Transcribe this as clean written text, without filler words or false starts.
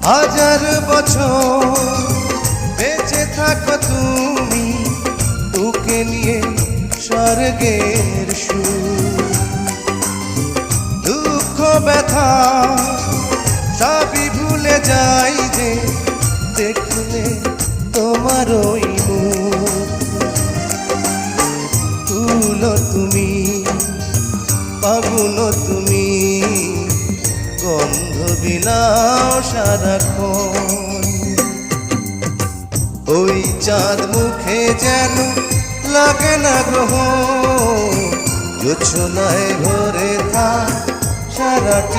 হাজার বছর বেঁচে থাকো তুমি, তোকে নিয়ে স্বর্গের সুর। দুঃখ ব্যথা সবই ভুলে যাই যে দেখলে তোমার ওই মুখ। তুলো তুমি, পাগুলো তুমি, গন্ধ বিলাও সারাক্ষণ। ওই চাঁদ মুখে যেন লাগে না গ্রহ, জোছনায় ভরে থাক সারাটা